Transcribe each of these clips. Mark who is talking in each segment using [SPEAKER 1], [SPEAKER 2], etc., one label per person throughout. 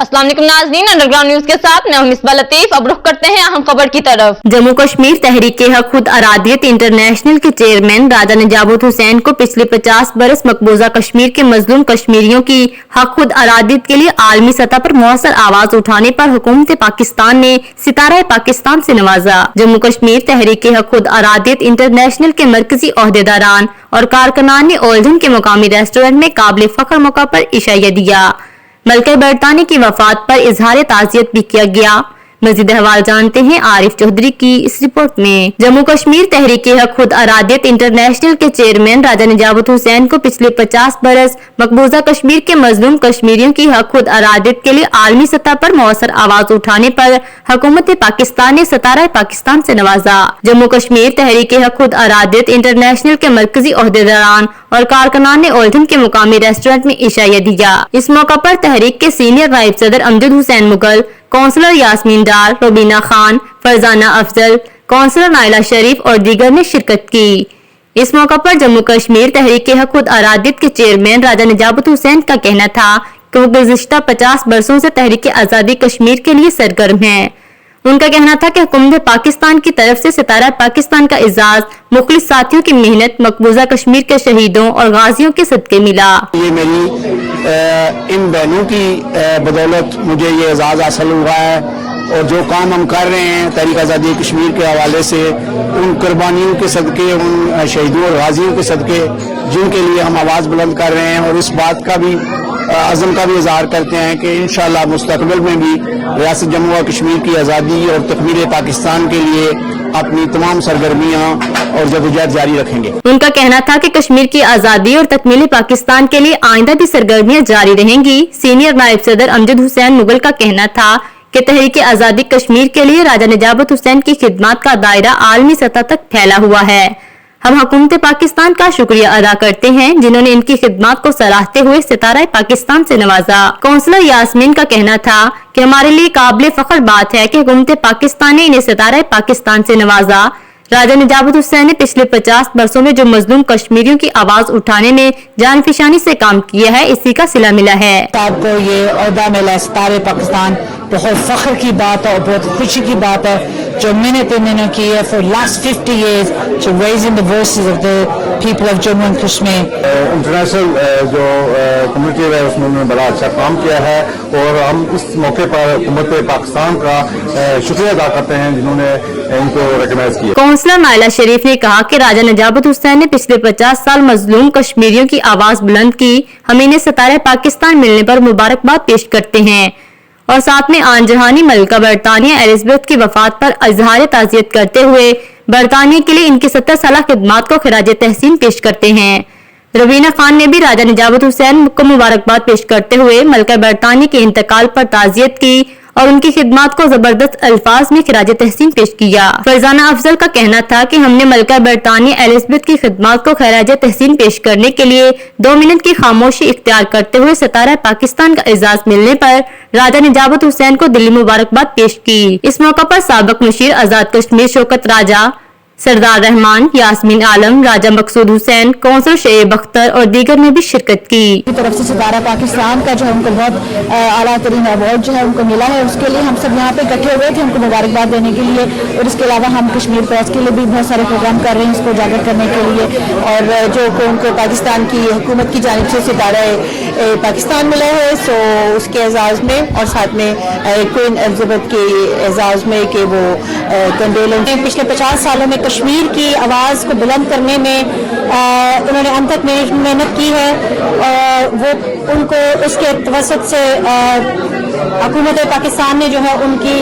[SPEAKER 1] अस्सलाम वालेकुम नाज़रीन, अंडरग्राउंड न्यूज के साथ मैं मिसबा लतीफ। अब रुख करते हैं अहम खबर की तरफ। जम्मू कश्मीर तहरीक हक खुद अरादियत इंटरनेशनल के चेयरमैन राजा नजाबत हुसैन को पिछले 50 बरस मकबूजा कश्मीर के मजलूम कश्मीरियों की हक खुद अरादियत के लिए आलमी सतह पर मौसर आवाज उठाने पर हुकूमत पाकिस्तान ने सितारा पाकिस्तान से नवाजा। जम्मू कश्मीर तहरीक हक खुद अरादियत इंटरनेशनल के मरकजी ओहदेदारान और कारकुनान ने ओल्डन के मुकामी रेस्टोरेंट में काबिल फख्र मौका पर इशाया दिया। मलका बरतानी की वफात पर इजहार ताज़ियत भी किया गया। मजीद अहवाल जानते हैं आरिफ चौधरी की इस रिपोर्ट में। जम्मू कश्मीर तहरीक हक खुद अरादियत इंटरनेशनल के चेयरमैन राजा नजाबत हुसैन को पिछले 50 बरस मकबूजा कश्मीर के मजलूम कश्मीरियों की हक खुद अरादियत के लिए आलमी सतह पर मौसर आवाज उठाने पर हुकूमत पाकिस्तान ने सितारा पाकिस्तान से नवाजा। जम्मू कश्मीर तहरीक हक खुद अरादियत इंटरनेशनल के मरकजी ओहदेदारान और कारकुनान ने ओल्डन के मुकामी रेस्टोरेंट में इशाया दिया। इस मौका पर तहरीक के सीनियर नायब सदर अमजद हुसैन मुगल, काउंसलर यास्मीन डार, रुबीना खान, फरजाना अफजल, काउंसलर नाइला शरीफ और दीगर ने शिरकत की। इस मौका पर जम्मू कश्मीर तहरीक हक खुद अरादियत के चेयरमैन राजा नजाबत हुसैन का कहना था कि वो गुज़िश्ता 50 बरसों से तहरीक आज़ादी कश्मीर के लिए सरगर्म है। उनका कहना था कि हुकूमत पाकिस्तान की तरफ से सितारा पाकिस्तान का एजाज मुखलिस साथियों की मेहनत मकबूजा कश्मीर के शहीदों और गाजियों के सदके मिला।
[SPEAKER 2] ये मेरी इन बहनों की बदौलत मुझे ये एजाज हासिल हुआ है और जो काम हम कर रहे हैं तहरीक आज़ादी कश्मीर के हवाले से उन कुर्बानियों के सदके, उन शहीदों और गाजियों के सदके जिनके लिए हम आवाज़ बुलंद कर रहे हैं और इस बात का भी अज़म का भी इज़हार करते हैं कि इंशाअल्लाह मुस्तक़बिल में भी रियासत जम्मू और कश्मीर की आज़ादी और तकमील पाकिस्तान के लिए अपनी तमाम सरगर्मियां और जदोजहद जारी रखेंगे।
[SPEAKER 1] उनका कहना था कि कश्मीर की आज़ादी और तकमील पाकिस्तान के लिए आइंदा भी सरगर्मियां जारी रहेंगी। सीनियर नायब सदर अमजद हुसैन मुगल का कहना था कि तहरीक आज़ादी कश्मीर के लिए राजा नजाबत हुसैन की खिदमत का दायरा आलमी सतह तक फैला हुआ है। हम हुकूमत पाकिस्तान का शुक्रिया अदा करते हैं जिन्होंने इनकी खिदमत को सराहते हुए सितारा पाकिस्तान से नवाजा। काउंसलर यास्मीन का कहना था कि हमारे लिए काबिल फख्र बात है कि हुकूमत पाकिस्तान ने इन्हें सितारा पाकिस्तान से नवाजा। राजा नजाबत हुसैन ने पिछले 50 बरसों में जो मजलूम कश्मीरियों की आवाज उठाने में जानफिशानी से काम किया है, इसी का सिला मिला है।
[SPEAKER 3] आपको ये ओहदा मिला सितारे पाकिस्तान, बहुत फख्र की बात है और बहुत खुशी की बात है जो मेहनत इन्होंने की है for last 50 years to raising the voices of the people of Jammu and Kashmir।
[SPEAKER 4] International जो कम्युनिटी है उसमें उन्होंने बड़ा अच्छा काम किया है और हम इस मौके पर हुकूमत पाकिस्तान का शुक्रिया अदा करते हैं जिन्होंने इनको रिकॉग्नाइज किया।
[SPEAKER 1] काउंसलर नाइला शरीफ ने कहा कि राजा नजाबत हुसैन ने पिछले 50 साल मजलूम कश्मीरियों की आवाज बुलंद की। हम इन्हें सितारा पाकिस्तान मिलने पर मुबारकबाद पेश करते हैं और साथ में आन जहानी मलका बरतानिया एलिजबेथ की वफात पर इजहार ताज़ियत करते हुए बरतानिया के लिए इनकी 70 साल खिदमत को खिराज तहसीन पेश करते हैं। रुबीना खान ने भी राजा नजाबत हुसैन को मुबारकबाद पेश करते हुए मलका बरतानिया के इंतकाल पर ताज़ियत की और उनकी खिदमत को जबरदस्त अल्फाज में खिराज तहसीन पेश किया। फरजाना अफजल का कहना था कि हमने मलका बरतानिया एलिजबेथ की खिदमत को खिराज तहसीन पेश करने के लिए 2 मिनट की खामोशी इख्तियार करते हुए सितारा पाकिस्तान का एजाज मिलने पर राजा नजाबत हुसैन को दिली मुबारकबाद पेश की। इस मौका पर साबिक मुशीर आजाद कश्मीर शौकत राजा, सरदार रहमान, यास्मीन आलम, राजा मकसूद हुसैन, काउंसलर शेब अख्तर और दीगर ने भी शिरकत की।
[SPEAKER 3] तरफ से सितारा पाकिस्तान का जो हमको बहुत आला तरीन अवार्ड जो है उनको मिला है, उसके लिए हम सब यहाँ पे इकट्ठे हुए थे हमको मुबारकबाद देने के लिए। और इसके अलावा हम कश्मीर प्रेस के लिए भी बहुत सारे प्रोग्राम कर रहे हैं इसको उजागर करने के लिए। और जो उनको पाकिस्तान की हुकूमत की जानिब से सितारा पाकिस्तान मिला है सो उसके एजाज में और साथ में क्वीन एलिजबेथ के एजाज में कि वो कंडोलेंस पिछले 50 सालों में कश्मीर की आवाज़ को बुलंद करने में उन्होंने अनथक मेहनत की है और वो उनको उसके तवसत से हुकूमत पाकिस्तान ने जो है उनकी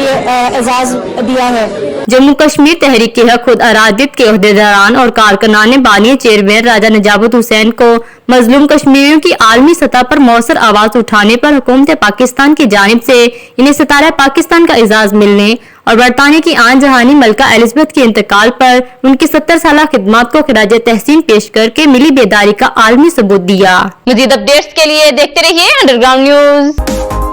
[SPEAKER 3] एजाज दिया है।
[SPEAKER 1] जम्मू कश्मीर तहरीक हक खुद अरादियत के ओहदेदारान और कारकुनान ने बानी चेयरमैन राजा नजाबत हुसैन को मजलूम कश्मीरियों की आलमी सतह पर मौसर आवाज उठाने पर हुकूमत पाकिस्तान की जानिब से इन्हें सितारा पाकिस्तान का एजाज मिलने और बरतानिया की आन जहानी मलका एलिजबेथ के इंतकाल पर उनकी 70 साल खिदमत को खिराज तहसीन पेश करके मिली बेदारी का आलमी सबूत दिया। मजीद अपडेट्स के लिए देखते रहिए अंडरग्राउंड न्यूज।